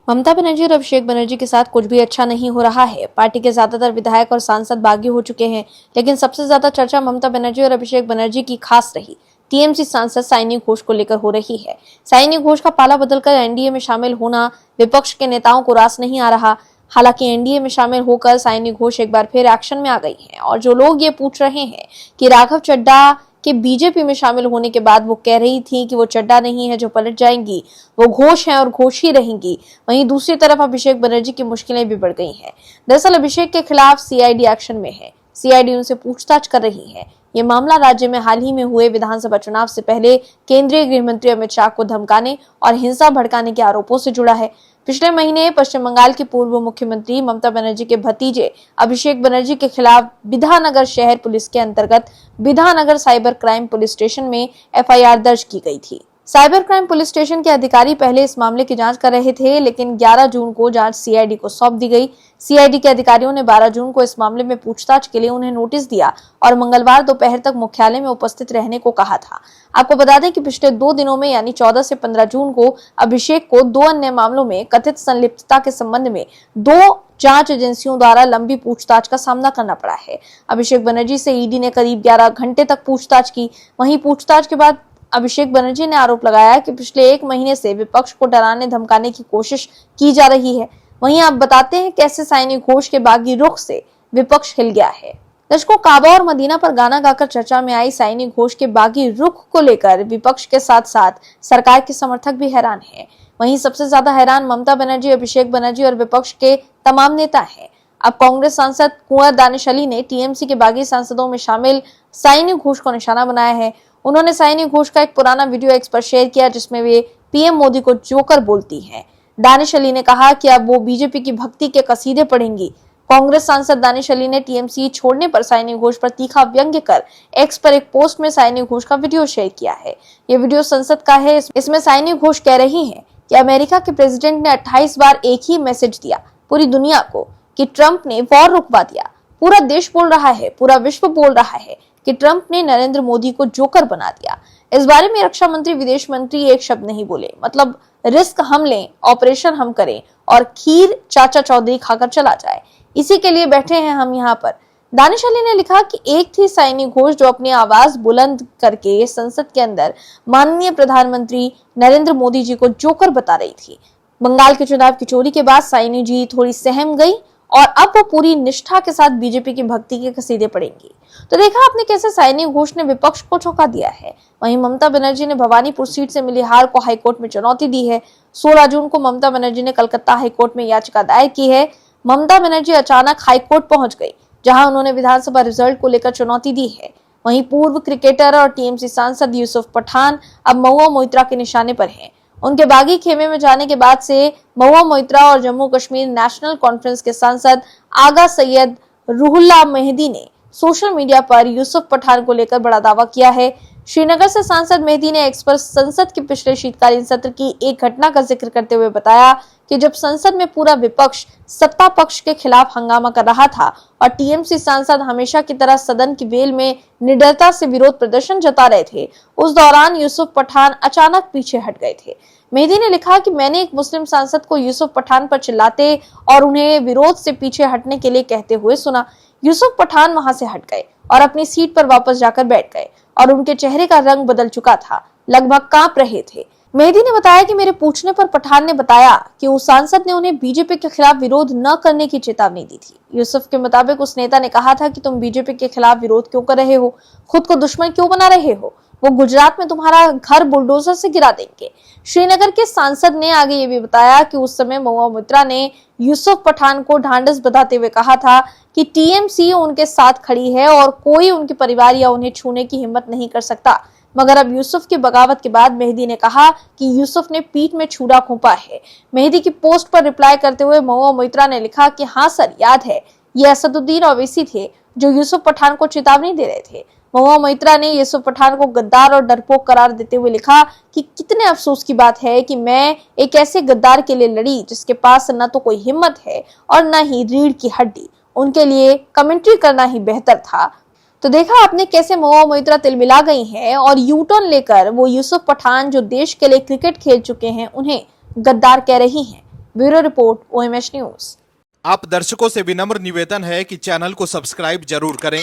ममता बनर्जी और अभिषेक बनर्जी के साथ कुछ भी अच्छा नहीं हो रहा है। पार्टी के ज्यादातर विधायक और सांसद बागी हो चुके हैं, लेकिन सबसे ज्यादा चर्चा ममता बनर्जी और अभिषेक बनर्जी की खास रही टीएमसी सांसद साइनी घोष को लेकर हो रही है। साइनी घोष का पाला बदलकर एनडीए में शामिल होना विपक्ष के नेताओं को रास नहीं आ रहा। हालांकि एनडीए में शामिल होकर साइनी घोष एक बार फिर एक्शन में आ गई हैं और जो लोग ये पूछ रहे हैं कि राघव चड्ढा के बीजेपी में शामिल होने के बाद वो कह रही थी कि वो चड्ढा नहीं है जो पलट जाएंगी, वो घोष हैं और घोष ही रहेंगी, वहीं दूसरी तरफ अभिषेक बनर्जी की मुश्किलें भी बढ़ गई हैं। दरअसल अभिषेक के खिलाफ सीआईडी एक्शन में है। सीआईडी उनसे पूछताछ कर रही है। ये मामला राज्य में हाल ही में हुए विधानसभा चुनाव से पहले केंद्रीय गृह मंत्री अमित शाह को धमकाने और हिंसा भड़काने के आरोपों से जुड़ा है। पिछले महीने पश्चिम बंगाल की पूर्व मुख्यमंत्री ममता बनर्जी के भतीजे अभिषेक बनर्जी के खिलाफ बिधानगर शहर पुलिस के अंतर्गत बिधानगर साइबर क्राइम पुलिस स्टेशन में एफआईआर दर्ज की गई थी। साइबर क्राइम पुलिस स्टेशन के अधिकारी पहले इस मामले की जांच कर रहे थे, लेकिन 11 जून को जांच सीआईडी को सौंप दी गई। सीआईडी के अधिकारियों ने 12 जून को इस मामले में पूछताछ के लिए उन्हें नोटिस दिया और मंगलवार दोपहर तक मुख्यालय में उपस्थित रहने को कहा था। आपको बता दें कि पिछले 2 दिनों में यानी 14 से 15 जून को अभिषेक को 2 अन्य मामलों में कथित संलिप्तता के संबंध में 2 जांच एजेंसियों द्वारा लंबी पूछताछ का सामना करना पड़ा है। अभिषेक बनर्जी से ईडी ने करीब 11 घंटे तक पूछताछ की। वहीं पूछताछ के बाद अभिषेक बनर्जी ने आरोप लगाया कि पिछले 1 महीने से विपक्ष को डराने धमकाने की कोशिश की जा रही है। वहीं आप बताते हैं कैसे साइनी घोष के बागी रुख से विपक्ष हिल गया है। दर्शकों, काबा और मदीना पर गाना गाकर चर्चा में आई साइनी घोष के बागी रुख को लेकर विपक्ष के साथ साथ सरकार के समर्थक भी हैरान हैं। वहीं सबसे ज्यादा हैरान ममता बनर्जी, अभिषेक बनर्जी और विपक्ष के तमाम नेता हैं। अब कांग्रेस सांसद कुंवर दानिश अली ने टीएमसी के बागी सांसदों में शामिल साइनी घोष को निशाना बनाया है। उन्होंने साइनी घोष का एक पुराना वीडियो एक्स पर शेयर किया जिसमें वे पीएम मोदी को जोकर बोलती हैं। दानिश अली ने कहा कि अब वो बीजेपी की भक्ति के कसीदे पढ़ेंगी। कांग्रेस सांसद दानिश अली ने टीएमसी छोड़ने पर साइनी घोष पर तीखा व्यंग्य कर एक्स पर एक पोस्ट में साइनी घोष का वीडियो शेयर किया है। ये वीडियो संसद का है। इसमें साइनी घोष कह रही हैं कि अमेरिका के प्रेसिडेंट ने 28 बार एक ही मैसेज दिया पूरी दुनिया को कि ट्रंप ने वॉर रुकवा दिया। पूरा देश बोल रहा है, पूरा विश्व बोल रहा है कि ट्रंप ने नरेंद्र मोदी को जोकर बना दिया। इस बारे में रक्षा मंत्री, विदेश मंत्री एक शब्द नहीं बोले। मतलब रिस्क हम लें, ऑपरेशन हम करें और खीर चाचा चौधरी खाकर चला जाए, इसी के लिए बैठे हैं हम यहाँ पर। दानिश अली ने लिखा कि एक थी साइनी घोष जो अपनी आवाज बुलंद करके संसद के अंदर माननीय प्रधानमंत्री नरेंद्र मोदी जी को जोकर बता रही थी। बंगाल के चुनाव की चोरी के बाद साइनी जी थोड़ी सहम गई और अब वो पूरी निष्ठा के साथ बीजेपी की भक्ति के कसीदे पढ़ेंगी। तो देखा आपने कैसे साइनी घोष ने विपक्ष को चौंका दिया है। वहीं ममता बनर्जी ने भवानीपुर सीट से मिली हार को हाईकोर्ट में चुनौती दी है। 16 जून को ममता बनर्जी ने कलकत्ता हाईकोर्ट में याचिका दायर की है। ममता बनर्जी अचानक हाईकोर्ट पहुंच गई, जहां उन्होंने विधानसभा रिजल्ट को लेकर चुनौती दी है। वहीं पूर्व क्रिकेटर और टीएमसी सांसद यूसुफ पठान अब महुआ मोइत्रा के निशाने पर हैं। उनके बागी खेमे में जाने के बाद से महुआ मोइत्रा और जम्मू कश्मीर नेशनल कॉन्फ्रेंस के सांसद आगा सैयद रूहुल्लाह मेहदी ने सोशल मीडिया पर यूसुफ पठान को लेकर बड़ा दावा किया है। श्रीनगर से सांसद मेहदी ने एक्स पर संसद के पिछले शीतकालीन सत्र की एक घटना का जिक्र करते हुए बताया कि जब संसद में पूरा विपक्ष सत्ता पक्ष के खिलाफ हंगामा कर रहा था और टीएमसी सांसद हमेशा की तरह सदन की वेल में निडरता से विरोध प्रदर्शन जता रहे थे, उस दौरान यूसुफ पठान अचानक पीछे हट गए थे। मेहदी ने लिखा कि मैंने एक मुस्लिम सांसद को यूसुफ पठान पर चिल्लाते और उन्हें विरोध से पीछे हटने के लिए कहते हुए सुना। यूसुफ पठान वहां से हट गए और अपनी सीट पर वापस जाकर बैठ गए और उनके चेहरे का रंग बदल चुका था, लगभग कांप रहे थे। मेहदी ने बताया कि मेरे पूछने पर पठान ने बताया कि उस सांसद ने उन्हें बीजेपी के खिलाफ विरोध न करने की चेतावनी दी थी। यूसुफ के मुताबिक उस नेता ने कहा था कि तुम बीजेपी के खिलाफ विरोध क्यों कर रहे हो, खुद को दुश्मन क्यों बना रहे हो, वो गुजरात में तुम्हारा घर बुलडोजर से गिरा देंगे। श्रीनगर के सांसद ने आगे ये भी बताया कि उस समय महुआ मोइत्रा ने यूसुफ पठान को ढांढस बंधाते हुए कहा था कि टीएमसी उनके साथ खड़ी है और कोई उनके परिवार या उन्हें छूने की हिम्मत नहीं कर सकता। मगर अब यूसुफ की बगावत के बाद मेहदी ने कहा कि यूसुफ ने पीठ में छुरा घोंपा है। मेहदी की पोस्ट पर रिप्लाई करते हुए महुआ मोइत्रा ने लिखा कि हाँ सर, याद है, ये असदुद्दीन ओवैसी थे जो यूसुफ पठान को चेतावनी दे रहे थे। महुआ मोइत्रा ने यूसुफ पठान को गद्दार और डरपोक करार देते हुए लिखा कि कितने अफसोस की बात है कि मैं एक ऐसे गद्दार के लिए लड़ी जिसके पास न तो कोई हिम्मत है और न ही रीढ़ की हड्डी। उनके लिए कमेंट्री करना ही बेहतर था। तो देखा आपने कैसे महुआ मोइत्रा तिलमिला गई हैं और यू टर्न लेकर वो यूसुफ पठान जो देश के लिए क्रिकेट खेल चुके हैं उन्हें गद्दार कह रही हैं। Bureau report OMH news. आप दर्शकों से विनम्र निवेदन है कि चैनल को सब्सक्राइब जरूर करें